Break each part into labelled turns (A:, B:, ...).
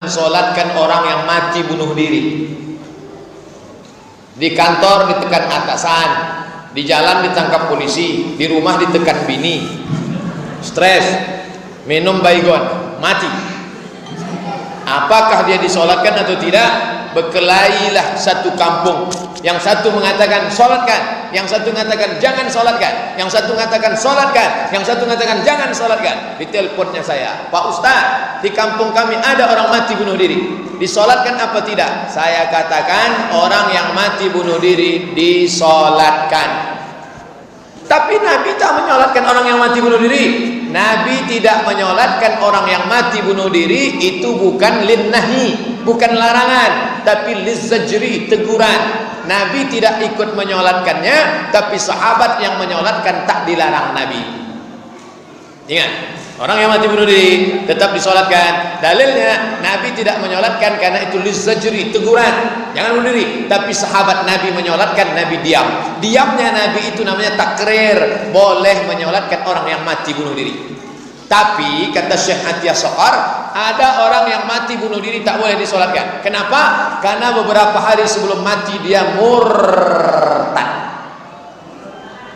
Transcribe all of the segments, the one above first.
A: Sholatkan orang yang mati bunuh diri. Di kantor ditekan atasan, di jalan ditangkap polisi, di rumah ditekan bini, stres, minum baygon, mati. Apakah dia disolatkan atau tidak? Berkelailah satu kampung. Yang satu mengatakan solatkan, yang satu mengatakan jangan solatkan, yang satu mengatakan solatkan, yang satu mengatakan jangan solatkan. Di teleponnya saya, Pak Ustaz, di kampung kami ada orang mati bunuh diri, disolatkan apa tidak? Saya katakan orang yang mati bunuh diri disolatkan. Tapi Nabi tak menyolatkan orang yang mati bunuh diri. Nabi tidak menyolatkan orang yang mati bunuh diri. Itu bukan linnahi, bukan larangan, tapi lizzajri, teguran. Nabi tidak ikut menyolatkannya, tapi sahabat yang menyolatkan tak dilarang Nabi. Ingat, orang yang mati bunuh diri tetap disolatkan. Dalilnya Nabi tidak menyolatkan karena itu lizzajri, teguran, jangan bunuh diri. Tapi sahabat Nabi menyolatkan, Nabi diam. Diamnya Nabi itu namanya takrir, boleh menyolatkan orang yang mati bunuh diri. Tapi kata Syekh Atiyah Sohar, ada orang yang mati bunuh diri tak boleh disolatkan. Kenapa? Karena beberapa hari sebelum mati dia murtad.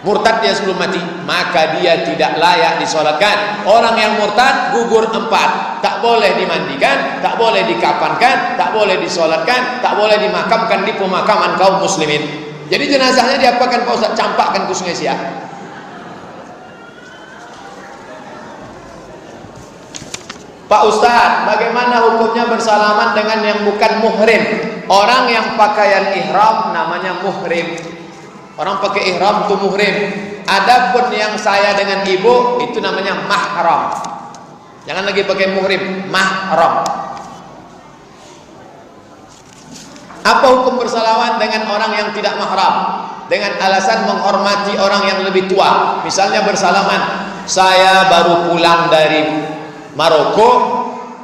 A: Murtad dia sebelum mati, maka dia tidak layak disolatkan. Orang yang murtad gugur 4, tak boleh dimandikan, tak boleh dikafankan, tak boleh disolatkan, tak boleh dimakamkan di pemakaman kaum muslimin. Jadi jenazahnya diapakan Pak Ustaz? Campakkan ke Sungai Siak. Pak Ustaz, bagaimana hukumnya bersalaman dengan yang bukan muhrim? Orang yang pakaian ihram namanya muhrim. Orang pakai ihram itu muhrim. Adapun yang saya dengan ibu itu namanya mahram. Jangan lagi pakai muhrim, mahram. Apa hukum bersalaman dengan orang yang tidak mahram? Dengan alasan menghormati orang yang lebih tua. Misalnya bersalaman, saya baru pulang dari Maroko,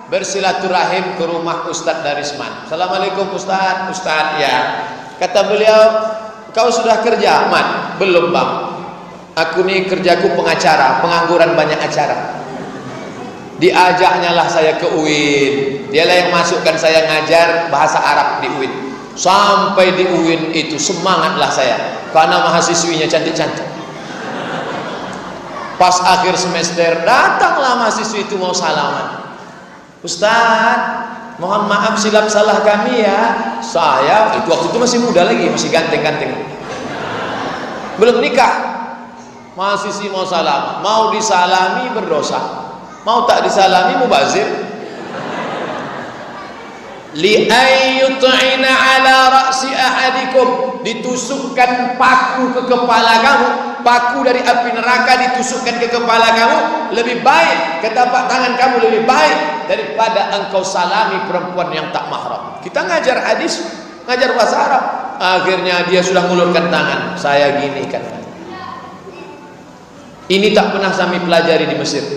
A: bersilaturahim ke rumah Ustadz Darisman. Assalamualaikum Ustadz. Ustadz, ya. Kata beliau, kau sudah kerja? Mat, belum bang. Aku nih kerjaku pengacara, pengangguran banyak acara. Diajaknya lah saya ke UIN. Dialah yang masukkan saya ngajar bahasa Arab di UIN. Sampai di UIN itu semangatlah saya, karena mahasiswinya cantik-cantik. Pas akhir semester datanglah mahasiswi itu mau salaman. Ustadz, mohon maaf silap salah kami ya. Saya itu waktu itu masih muda lagi, masih ganteng-ganteng, belum nikah. Mahasiswi mau salam, mau disalami berdosa, mau tak disalami mubazir. Li'ayyut'ina ala ra'si ahadikum, ditusukkan paku ke kepala kamu, paku dari api neraka ditusukkan ke kepala kamu, lebih baik, ke tapak tangan kamu lebih baik daripada engkau salami perempuan yang tak mahram. Kita ngajar hadis, ngajar bahasa Arab, akhirnya dia sudah ngulurkan tangan, saya gini kan. Ini tak pernah kami pelajari di Mesir,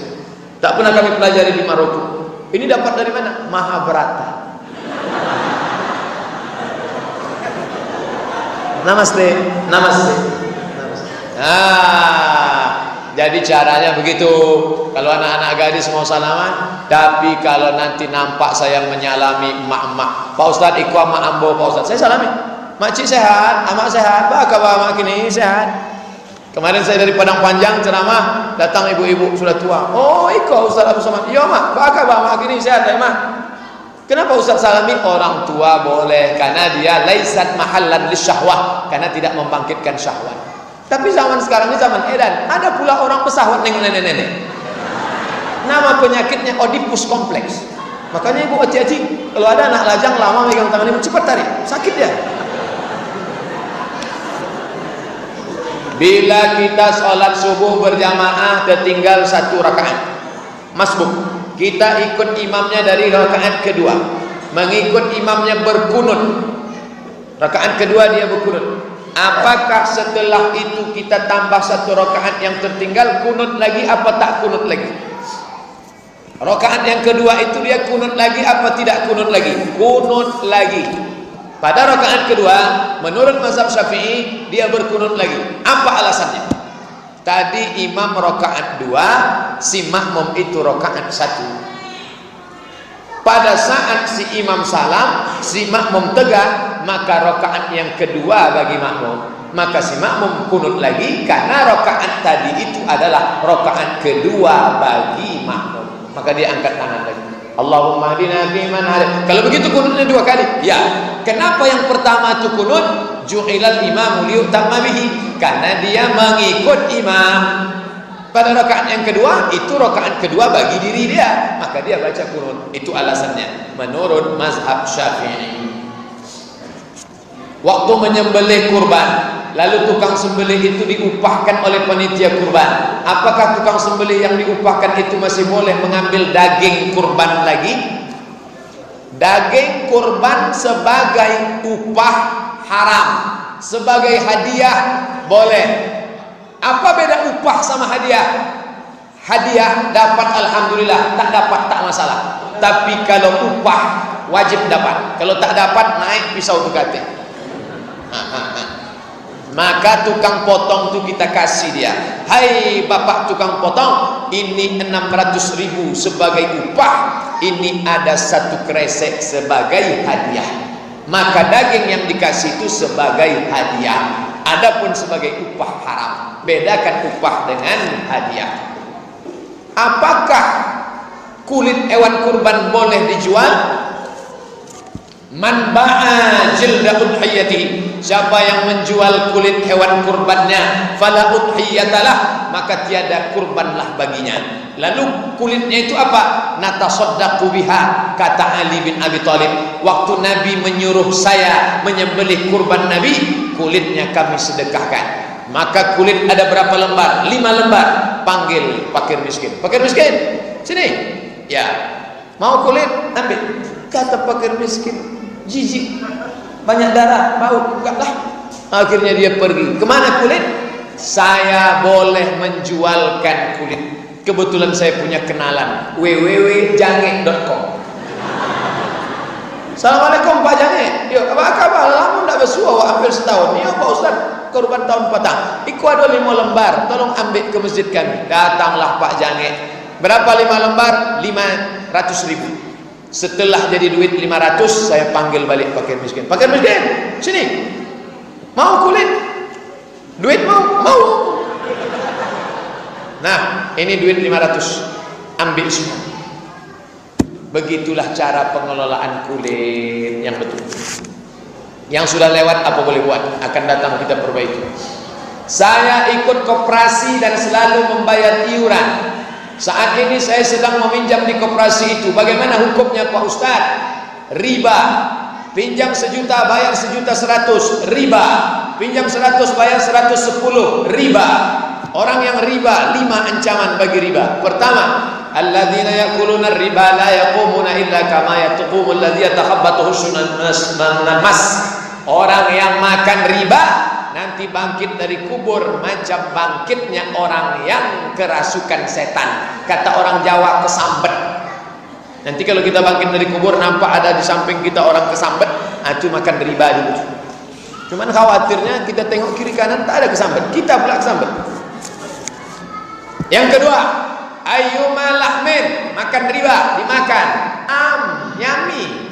A: tak pernah kami pelajari di Maroko. Ini dapat dari mana? Mahabharata. Namaste, namaste, namaste. Jadi caranya begitu. Kalau anak-anak gadis mau salaman, tapi kalau nanti nampak saya menyalami emak-emak, Pak Ustadz ikut mak ambo, Pak Ustadz, saya salami. Makcik sehat, amak sehat, baka mak kini sehat. Kemarin saya dari Padang Panjang ceramah, datang ibu-ibu sudah tua. Oh ikut Ustadz Abu Somad, iya mak, baka mak kini sehat, ya mak. Kenapa Ustaz salami? Orang tua boleh, karena dia laisat mahallan lisyahwah, karena tidak membangkitkan syahwat. Tapi zaman sekarang ini zaman edan, ada pula orang pesahwat nengok nenek-nenek. Nama penyakitnya Oedipus kompleks. Makanya ibu hati-hati, kalau ada anak lajang lama megang tangan ibu, cepat tarik, sakit ya. Bila kita sholat subuh berjamaah tertinggal 1 rakaat, masbuk, kita ikut imamnya dari rakaat kedua, mengikut imamnya berkunut. Rakaat kedua dia berkunut. Apakah setelah itu kita tambah 1 rakaat yang tertinggal kunut lagi apa tak kunut lagi? Rakaat yang kedua itu dia kunut lagi apa tidak kunut lagi? Kunut lagi. Pada rakaat kedua menurut mazhab Syafi'i dia berkunut lagi. Apa alasannya? Tadi imam rakaat 2, si makmum itu rakaat 1. pada saat si imam salam, si makmum tegak, maka rakaat yang kedua bagi makmum. Maka si makmum kunut lagi karena rakaat tadi itu adalah rakaat kedua bagi makmum. Maka dia angkat tangan lagi. Allahumma hadina fiman hadait. Kalau begitu kunutnya dua kali. Ya. Kenapa yang pertama itu kunut? Ju'ilal imamu liyutamma bihi. Karena dia mengikut imam. Pada rakaat yang kedua, itu rakaat kedua bagi diri dia, maka dia baca kunut. Itu alasannya menurut mazhab Syafi'i. Waktu menyembelih kurban, lalu tukang sembelih itu diupahkan oleh panitia kurban. Apakah tukang sembelih yang diupahkan itu masih boleh mengambil daging kurban lagi? Daging kurban sebagai upah haram, sebagai hadiah boleh. Apa beda upah sama hadiah? Hadiah dapat alhamdulillah, tak dapat tak masalah. Tapi kalau upah wajib dapat. Kalau tak dapat naik pisau Ducati. Maka tukang potong tu kita kasih dia. Hai bapak tukang potong, ini 600.000 sebagai upah. Ini ada 1 kresek sebagai hadiah. Maka daging yang dikasih itu sebagai hadiah. Adapun sebagai upah haram. Bedakan upah dengan hadiah. Apakah kulit hewan kurban boleh dijual? Man ba'a jilda udhiyati, siapa yang menjual kulit hewan kurbannya, fala udhiyatalah, maka tiada kurbanlah baginya. Lalu kulitnya itu apa? Natasaddaqu biha, kata Ali bin Abi Thalib. Waktu Nabi menyuruh saya menyembelih kurban Nabi, kulitnya kami sedekahkan. Maka kulit ada berapa lembar? 5 lembar. Panggil fakir miskin. Fakir miskin, sini. Ya, mau kulit? Ambil. Kata fakir miskin, jijik, banyak darah, bau, enggaklah. Akhirnya dia pergi. Kemana kulit? Saya boleh menjualkan kulit. Kebetulan saya punya kenalan, www.jange.com. Assalamualaikum Pak Jange. Yo, apa kabar? Lama ndak bersua, hampir setahun. Iya Pak Ustaz, korban tahun petang. Iku ada 5 lembar, tolong ambil ke masjid kami. Datanglah Pak Jange. Berapa 5 lembar? 500.000. Setelah jadi duit 500, saya panggil balik fakir miskin. Fakir miskin, sini. Mau kulit? Duit mau? Mau. Nah, ini duit 500. Ambil semua. Begitulah cara pengelolaan kulit yang betul. Yang sudah lewat apa boleh buat, akan datang kita perbaiki. Saya ikut koperasi dan selalu membayar iuran. Saat ini saya sedang meminjam di koperasi itu. Bagaimana hukumnya Pak Ustaz? Riba. Pinjam 1 juta bayar 1.100.000, riba. Pinjam 100 bayar 110, riba. Orang yang riba, 5 ancaman bagi riba. Pertama, alladzina ya'kuluna riba la yaqumuna illa kama yaqumu alladzi yatakhabbathu syaitanun mas. Orang yang makan riba nanti bangkit dari kubur macam bangkitnya orang yang kerasukan setan. Kata orang Jawa, kesambet. Nanti kalau kita bangkit dari kubur nampak ada di samping kita orang kesambet, itu makan riba dulu. Cuman khawatirnya kita tengok kiri kanan tak ada kesambet, kita pula kesambet. Yang kedua, ayyuma lahmin, makan riba, dimakan, yummy,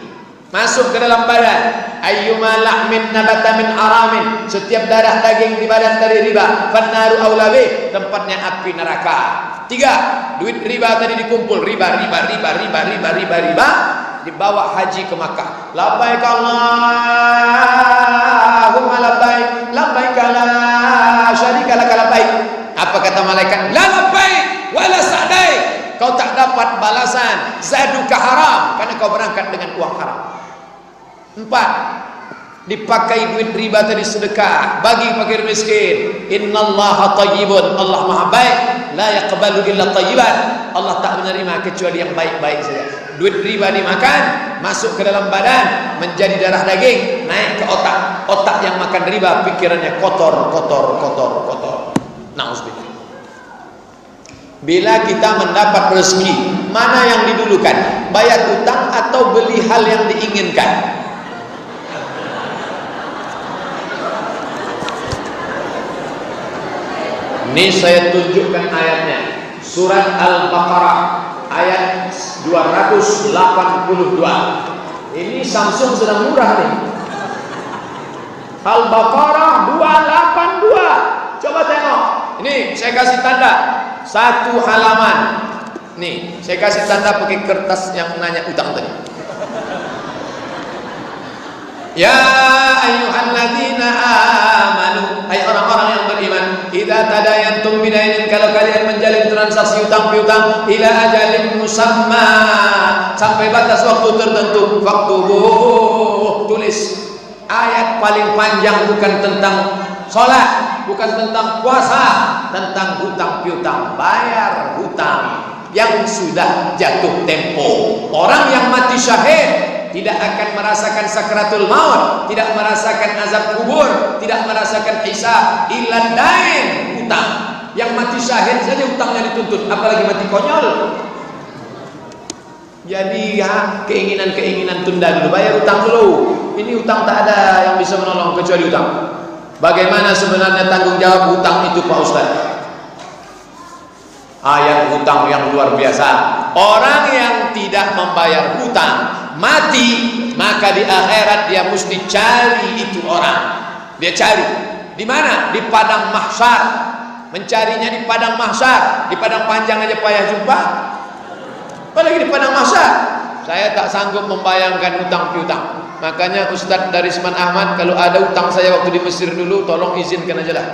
A: masuk ke dalam badan. Ayyuma lahmin nabata min aramin, setiap darah daging di badan dari riba, fannaru aula bih, tempatnya api neraka. 3, duit riba tadi dikumpul, riba, dibawa haji ke Makkah. Labbaik Allahumma labbaik, labbaik la syarika lak labbaik. Apa kata malaikat? La labbaik wala sa'daik. Kau tak dapat balasan, zaduka haram, karena kau berangkat dengan uang haram. 4, dipakai duit riba tadi sedekah bagi fakir miskin. Innallaha thayyibun, Allah maha baik, la yaqbalu illa thayyiban, Allah tak menerima kecuali yang baik-baik saja. Duit riba dimakan, masuk ke dalam badan, menjadi darah daging, naik ke otak. Otak yang makan riba pikirannya kotor. Nauzubillah. Bila kita mendapat rezeki, mana yang didulukan? Bayar utang atau beli hal yang diinginkan? Ini saya tunjukkan ayatnya. Surat Al-Baqarah ayat 282. Ini Samsung sedang murah nih. Al-Baqarah 282. Coba tengok. Ini saya kasih tanda satu halaman. Nih, saya kasih tanda pakai kertas yang nanya utang tadi. Ya ayyuhalladzina amanu, hai orang-orang yang beriman, idza tadayantum bidainin, kalau kalian menjalin transaksi utang piutang, ila ajalin musamma, sampai batas waktu tertentu, faktubuh, tulis. Ayat paling panjang bukan tentang sholat, bukan tentang puasa, tentang hutang piutang. Bayar hutang yang sudah jatuh tempo. Orang yang mati syahid tidak akan merasakan sakratul maut, tidak merasakan azab kubur, tidak merasakan hisab, illa dain, hutang. Yang mati syahid saja hutangnya dituntut, apalagi mati konyol. Jadi ya, keinginan-keinginan tunda dulu, bayar hutang dulu. Ini hutang tak ada yang bisa menolong kecuali hutang. Bagaimana sebenarnya tanggung jawab hutang itu, Pak Ustaz? Ayat hutang yang luar biasa. Orang yang tidak membayar hutang mati, maka di akhirat dia mesti cari itu orang. Dia cari di mana? Di padang mahsyar. Mencarinya di padang mahsyar. Di padang panjang aja payah jumpa, apalagi di padang mahsyar. Saya tak sanggup membayangkan hutang piutang. Makanya Ustadz Darisman Ahmad, kalau ada hutang saya waktu di Mesir dulu, tolong izinkan aja lah.